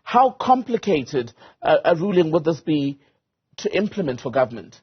How complicated a ruling would this be to implement for government?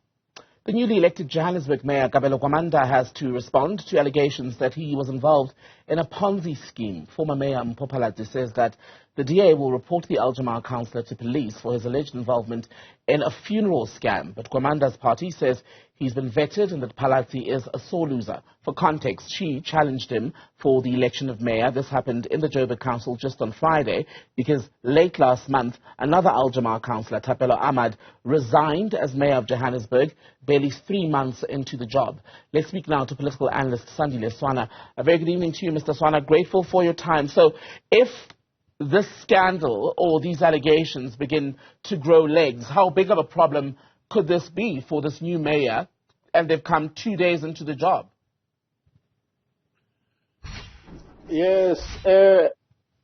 The newly elected Johannesburg Mayor Kabelo Gwamanda has to respond to allegations that he was involved in a Ponzi scheme. Former Mayor Mpho Phalatse says that the DA will report the Jama-ah councillor to police for his alleged involvement in a funeral scam. But Gwamanda's party says he's been vetted and that Phalatse is a sore loser. For context, she challenged him for the election of mayor. This happened in the Joburg Council just on Friday because late last month, another Jama-ah councillor, Kabelo Gwamanda, resigned as mayor of Johannesburg, barely 3 months into the job. Let's speak now to political analyst Sandile Swana. A very good evening to you, Mr. Swana. Grateful for your time. So if this scandal or these allegations begin to grow legs, how big of a problem could this be for this new mayor, and they've come 2 days into the job? Yes,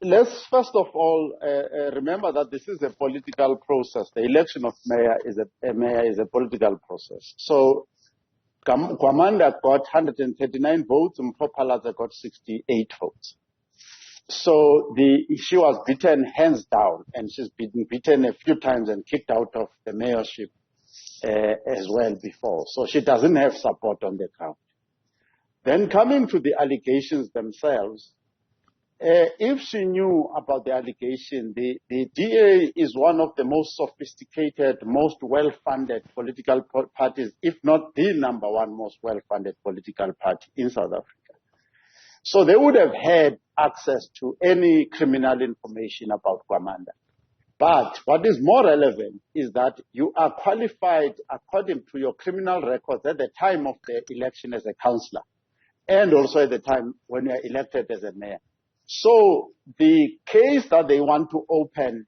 let's first of all remember that this is a political process. The election of mayor is a political process. So Gwamanda got 139 votes, Mpho Phalatse got 68 votes. So she was beaten hands down, and she's been beaten a few times and kicked out of the mayorship as well before. So she doesn't have support on the ground. Then coming to the allegations themselves, if she knew about the allegation, the DA is one of the most sophisticated, most well-funded political parties, if not the number one most well-funded political party in South Africa. So they would have had access to any criminal information about Gwamanda. But what is more relevant is that you are qualified according to your criminal records at the time of the election as a councillor, and also at the time when you are elected as a mayor. So the case that they want to open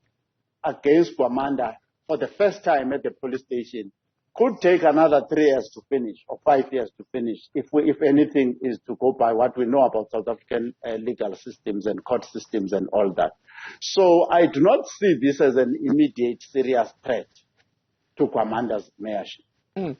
against Gwamanda for the first time at the police station could take another 3 years to finish, or 5 years to finish, if anything is to go by what we know about South African legal systems and court systems and all that. So I do not see this as an immediate serious threat to Gwamanda's mayorship.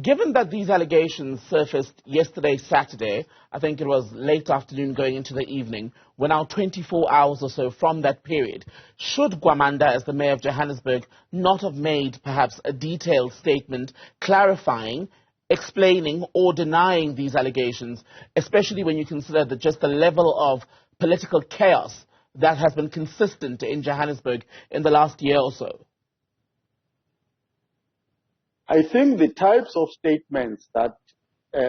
Given that these allegations surfaced yesterday, Saturday, I think it was late afternoon going into the evening, we're now 24 hours or so from that period. Should Gwamanda, as the mayor of Johannesburg, not have made perhaps a detailed statement clarifying, explaining or denying these allegations, especially when you consider that just the level of political chaos that has been consistent in Johannesburg in the last year or so? I think the types of statements that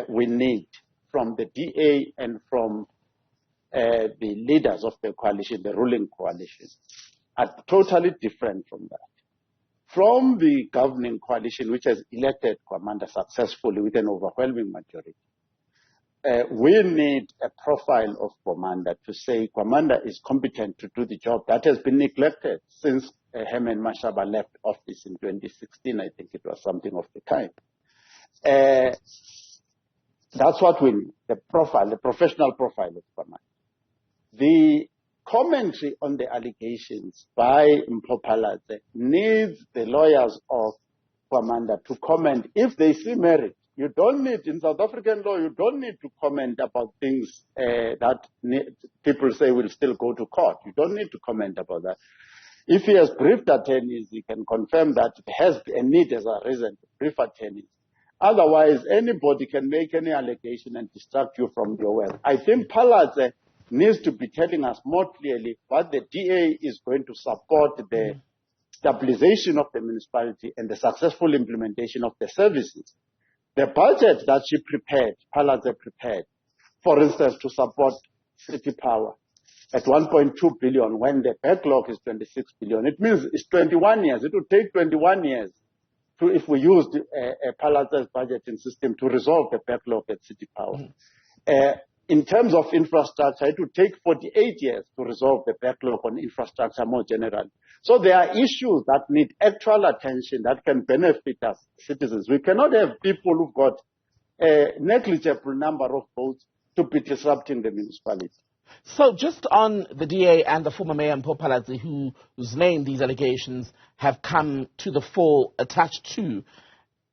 we need from the DA and from the leaders of the coalition, the ruling coalition, are totally different from that. From the governing coalition, which has elected Gwamanda successfully with an overwhelming majority, we need a profile of Gwamanda to say Gwamanda is competent to do the job that has been neglected since Herman Mashaba left office in 2016. I think it was something of the kind. That's what we need, the profile, the professional profile of Gwamanda. The commentary on the allegations by Mpho Phalatse needs the lawyers of Gwamanda to comment if they see merit. You don't need, in South African law, you don't need to comment about things that people say will still go to court. You don't need to comment about that. If he has briefed attorneys, he can confirm that he has a need as a reason to brief attorneys. Otherwise, anybody can make any allegation and distract you from your work. I think Phalatse needs to be telling us more clearly what the DA is going to support the stabilization of the municipality and the successful implementation of the services. The budget that she prepared, Phalatse prepared, for instance, to support city power at 1.2 billion when the backlog is 26 billion. It means it's 21 years. It would take 21 years to, if we used a Phalatse's budgeting system to resolve the backlog at city power. In terms of infrastructure, it would take 48 years to resolve the backlog on infrastructure more generally. So there are issues that need actual attention that can benefit us citizens. We cannot have people who've got a negligible number of votes to be disrupting the municipality. So just on the DA and the former mayor Mpho Phalatse, whose name these allegations have come to the fore attached to,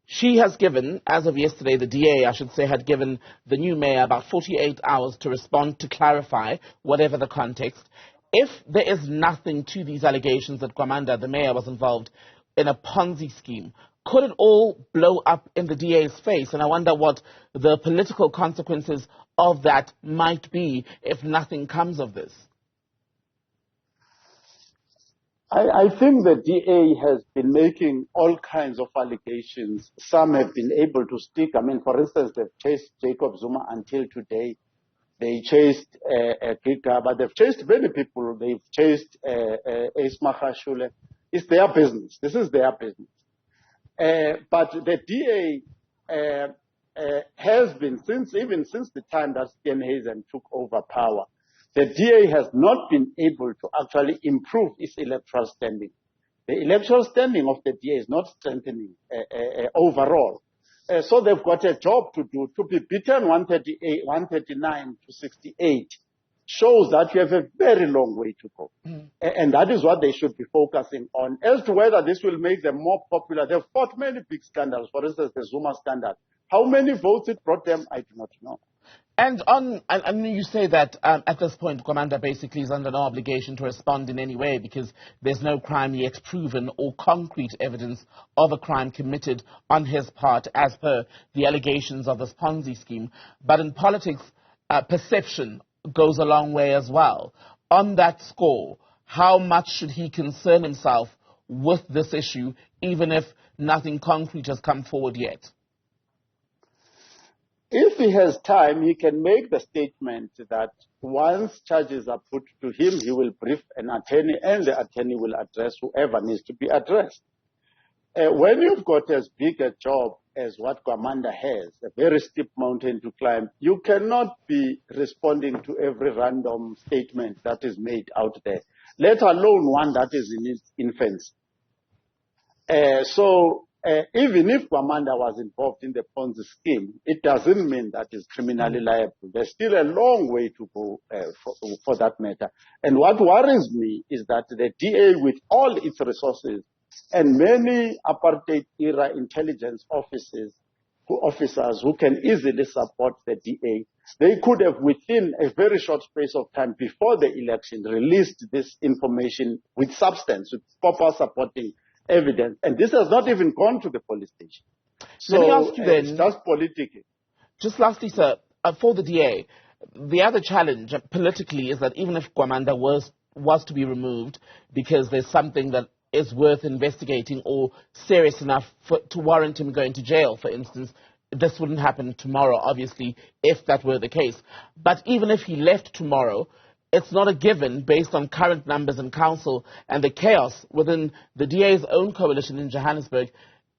she has given, as of yesterday, the DA, I should say, had given the new mayor about 48 hours to respond, to clarify, whatever the context. If there is nothing to these allegations that Gwamanda, the mayor, was involved in a Ponzi scheme, could it all blow up in the DA's face? And I wonder what the political consequences of that might be if nothing comes of this. I think the DA has been making all kinds of allegations. Some have been able to stick. I mean, for instance, they've chased Jacob Zuma until today. They chased Gigaba. They've chased many people. They've chased Ace Magashule. It's their business. This is their business. But the DA has been, even since the time that Sten Hazen took over power, the DA has not been able to actually improve its electoral standing. The electoral standing of the DA is not strengthening overall. So they've got a job to do. To be beaten 139 to 68 shows that you have a very long way to go. And that is what they should be focusing on. As to whether this will make them more popular, they've fought many big scandals. For instance, the Zuma scandal. How many votes it brought them, I do not know. And you say that at this point, Gwamanda basically is under no obligation to respond in any way because there's no crime yet proven or concrete evidence of a crime committed on his part as per the allegations of this Ponzi scheme. But in politics, perception goes a long way as well. On that score, how much should he concern himself with this issue, even if nothing concrete has come forward yet? If he has time, he can make the statement that once charges are put to him, he will brief an attorney and the attorney will address whoever needs to be addressed. When you've got as big a job as what Gwamanda has, a very steep mountain to climb, you cannot be responding to every random statement that is made out there, let alone one that is in its infancy. Even if Gwamanda was involved in the Ponzi scheme, it doesn't mean that he's criminally liable. There's still a long way to go for that matter. And what worries me is that the DA, with all its resources and many apartheid-era intelligence officers who can easily support the DA, they could have, within a very short space of time before the election, released this information with substance, with proper supporting evidence, and this has not even gone to the police station. So let me ask you then, it's just political. Just lastly, sir, for the DA, the other challenge politically is that even if Gwamanda was to be removed because there's something that is worth investigating or serious enough to warrant him going to jail, for instance, this wouldn't happen tomorrow, obviously, if that were the case. But even if he left tomorrow, it's not a given based on current numbers in council and the chaos within the DA's own coalition in Johannesburg.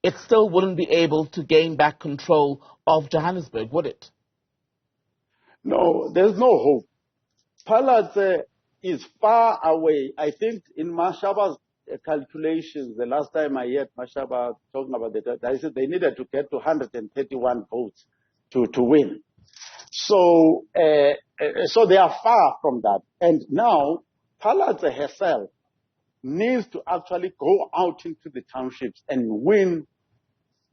It still wouldn't be able to gain back control of Johannesburg, would it? No, there's no hope. Phalatse is far away. I think in Mashaba's calculations, the last time I heard Mashaba talking about that, I said they needed to get to 131 votes to win. So they are far from that. And now, Phalatse herself needs to actually go out into the townships and win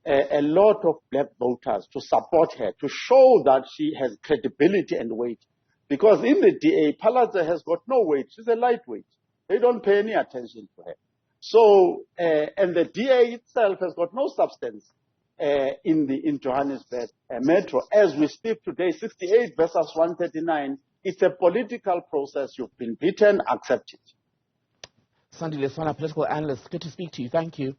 a lot of black voters to support her, to show that she has credibility and weight. Because in the DA, Phalatse has got no weight. She's a lightweight. They don't pay any attention to her. So, and the DA itself has got no substance in Johannesburg Metro. As we speak today, 68 versus 139, it's a political process. You've been beaten, accept it. Sandile Swana, political analyst. Good to speak to you. Thank you.